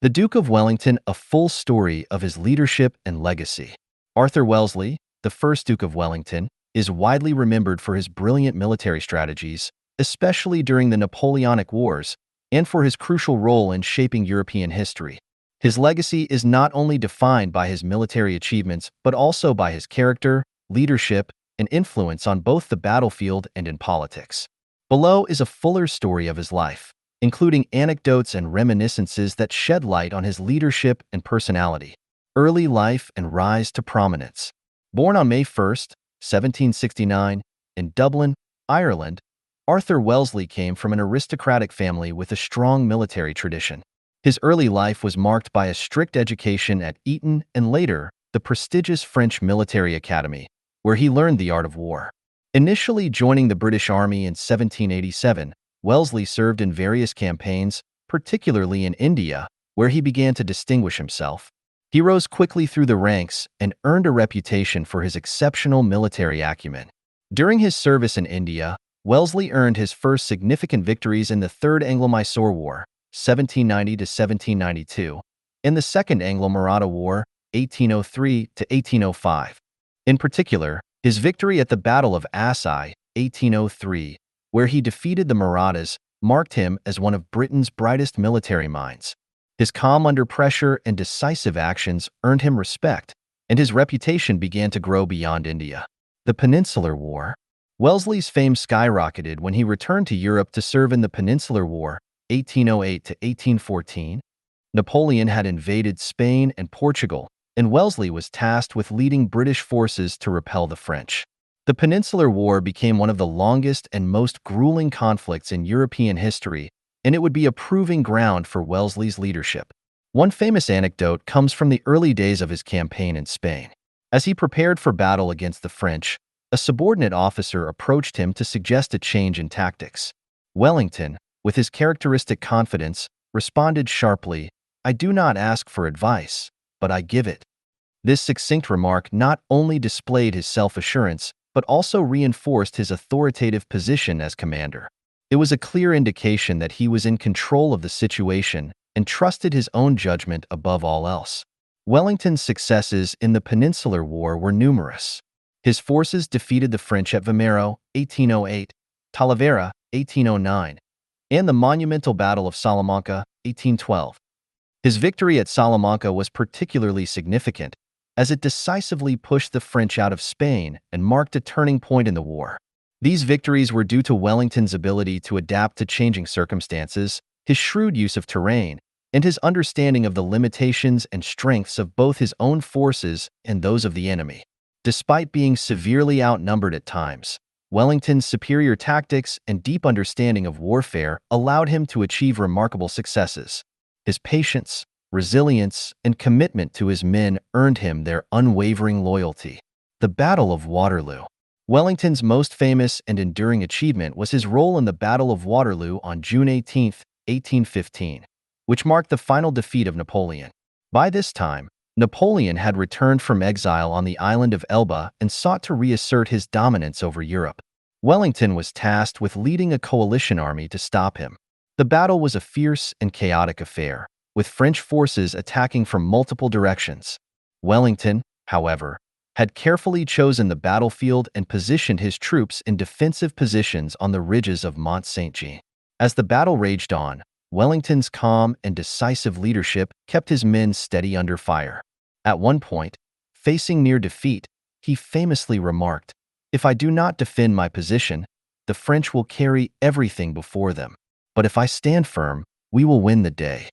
The Duke of Wellington, a full story of his leadership and legacy. Arthur Wellesley, the first Duke of Wellington, is widely remembered for his brilliant military strategies, especially during the Napoleonic Wars, and for his crucial role in shaping European history. His legacy is not only defined by his military achievements, but also by his character, leadership, and influence on both the battlefield and in politics. Below is a fuller story of his life, including anecdotes and reminiscences that shed light on his leadership and personality. Early life and rise to prominence. Born on May 1, 1769, in Dublin, Ireland, Arthur Wellesley came from an aristocratic family with a strong military tradition. His early life was marked by a strict education at Eton and later, the prestigious French Military Academy, where he learned the art of war. Initially joining the British Army in 1787, Wellesley served in various campaigns, particularly in India, where he began to distinguish himself. He rose quickly through the ranks and earned a reputation for his exceptional military acumen. During his service in India, Wellesley earned his first significant victories in the Third Anglo-Mysore War, 1790 to 1792, and the Second Anglo-Maratha War, 1803 to 1805. In particular, his victory at the Battle of Assaye, 1803, where he defeated the Marathas, marked him as one of Britain's brightest military minds. His calm under pressure and decisive actions earned him respect, and his reputation began to grow beyond India. The Peninsular War. Wellesley's fame skyrocketed when he returned to Europe to serve in the Peninsular War, 1808 to 1814. Napoleon had invaded Spain and Portugal, and Wellesley was tasked with leading British forces to repel the French. The Peninsular War became one of the longest and most grueling conflicts in European history, and it would be a proving ground for Wellesley's leadership. One famous anecdote comes from the early days of his campaign in Spain. As he prepared for battle against the French, a subordinate officer approached him to suggest a change in tactics. Wellington, with his characteristic confidence, responded sharply, "I do not ask for advice, but I give it." This succinct remark not only displayed his self-assurance, but also reinforced his authoritative position as commander. It was a clear indication that he was in control of the situation and trusted his own judgment above all else. Wellington's successes in the Peninsular War were numerous. His forces defeated the French at Vimero, 1808, Talavera, 1809, and the monumental Battle of Salamanca, 1812. His victory at Salamanca was particularly significant, as it decisively pushed the French out of Spain and marked a turning point in the war. These victories were due to Wellington's ability to adapt to changing circumstances, his shrewd use of terrain, and his understanding of the limitations and strengths of both his own forces and those of the enemy. Despite being severely outnumbered at times, Wellington's superior tactics and deep understanding of warfare allowed him to achieve remarkable successes. His patience, resilience, and commitment to his men earned him their unwavering loyalty. The Battle of Waterloo. Wellington's most famous and enduring achievement was his role in the Battle of Waterloo on June 18, 1815, which marked the final defeat of Napoleon. By this time, Napoleon had returned from exile on the island of Elba and sought to reassert his dominance over Europe. Wellington was tasked with leading a coalition army to stop him. The battle was a fierce and chaotic affair, with French forces attacking from multiple directions. Wellington, however, had carefully chosen the battlefield and positioned his troops in defensive positions on the ridges of Mont Saint-Jean. As the battle raged on, Wellington's calm and decisive leadership kept his men steady under fire. At one point, facing near defeat, he famously remarked, "If I do not defend my position, the French will carry everything before them. But if I stand firm, we will win the day."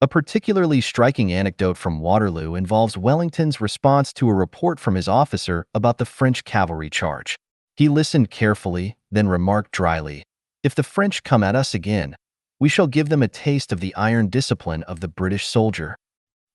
A particularly striking anecdote from Waterloo involves Wellington's response to a report from his officer about the French cavalry charge. He listened carefully, then remarked dryly, "If the French come at us again, we shall give them a taste of the iron discipline of the British soldier."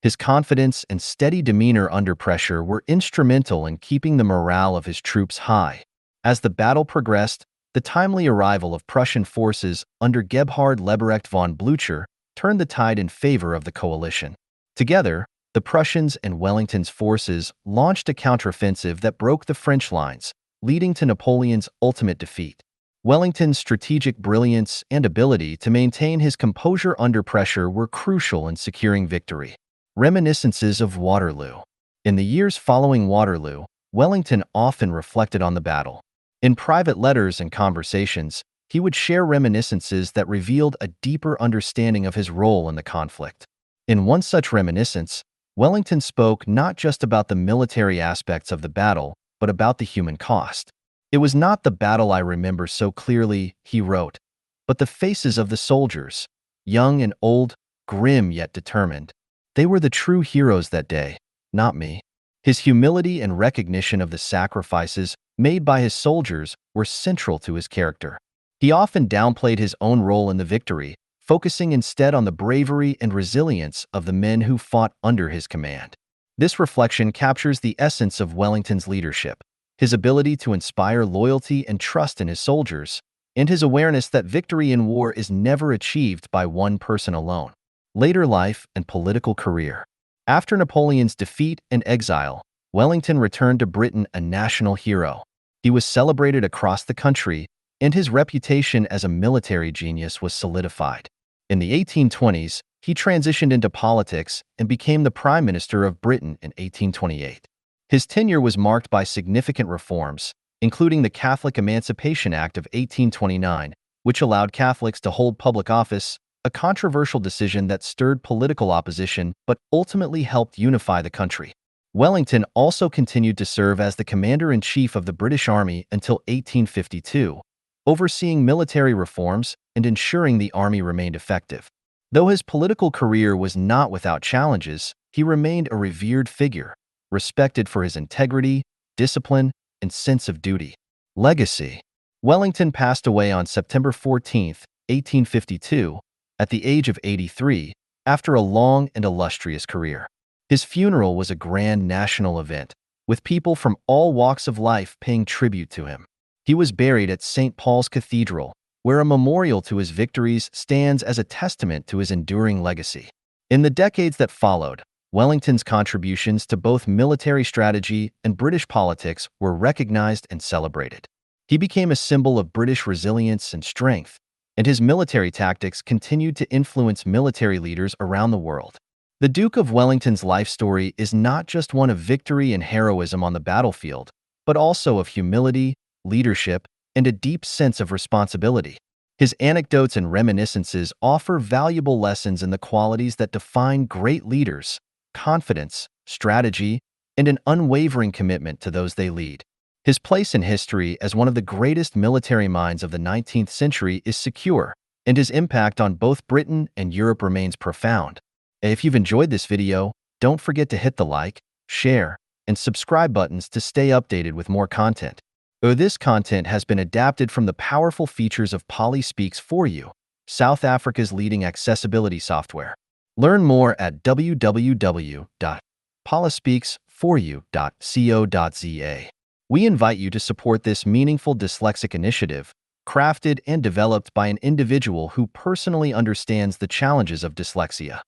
His confidence and steady demeanor under pressure were instrumental in keeping the morale of his troops high. As the battle progressed, the timely arrival of Prussian forces under Gebhard Leberecht von Blücher turned the tide in favor of the coalition. Together, the Prussians and Wellington's forces launched a counteroffensive that broke the French lines, leading to Napoleon's ultimate defeat. Wellington's strategic brilliance and ability to maintain his composure under pressure were crucial in securing victory. Reminiscences of Waterloo. In the years following Waterloo, Wellington often reflected on the battle. In private letters and conversations, he would share reminiscences that revealed a deeper understanding of his role in the conflict. In one such reminiscence, Wellington spoke not just about the military aspects of the battle, but about the human cost. "It was not the battle I remember so clearly," he wrote, "but the faces of the soldiers, young and old, grim yet determined. They were the true heroes that day, not me." His humility and recognition of the sacrifices made by his soldiers were central to his character. He often downplayed his own role in the victory, focusing instead on the bravery and resilience of the men who fought under his command. This reflection captures the essence of Wellington's leadership, his ability to inspire loyalty and trust in his soldiers, and his awareness that victory in war is never achieved by one person alone. Later life and political career. After Napoleon's defeat and exile, Wellington returned to Britain a national hero. He was celebrated across the country, and his reputation as a military genius was solidified. In the 1820s, he transitioned into politics and became the Prime Minister of Britain in 1828. His tenure was marked by significant reforms, including the Catholic Emancipation Act of 1829, which allowed Catholics to hold public office, a controversial decision that stirred political opposition but ultimately helped unify the country. Wellington also continued to serve as the Commander-in-Chief of the British Army until 1852, overseeing military reforms and ensuring the army remained effective. Though his political career was not without challenges, he remained a revered figure, respected for his integrity, discipline, and sense of duty. Legacy. Wellington passed away on September 14, 1852, at the age of 83, after a long and illustrious career. His funeral was a grand national event, with people from all walks of life paying tribute to him. He was buried at St. Paul's Cathedral, where a memorial to his victories stands as a testament to his enduring legacy. In the decades that followed, Wellington's contributions to both military strategy and British politics were recognized and celebrated. He became a symbol of British resilience and strength, and his military tactics continued to influence military leaders around the world. The Duke of Wellington's life story is not just one of victory and heroism on the battlefield, but also of humility, leadership, and a deep sense of responsibility. His anecdotes and reminiscences offer valuable lessons in the qualities that define great leaders: confidence, strategy, and an unwavering commitment to those they lead. His place in history as one of the greatest military minds of the 19th century is secure, and his impact on both Britain and Europe remains profound. If you've enjoyed this video, don't forget to hit the like, share, and subscribe buttons to stay updated with more content. This content has been adapted from the powerful features of Poly Speaks For You, South Africa's leading accessibility software. Learn more at www.polyspeaksforyou.co.za. We invite you to support this meaningful dyslexic initiative, crafted and developed by an individual who personally understands the challenges of dyslexia.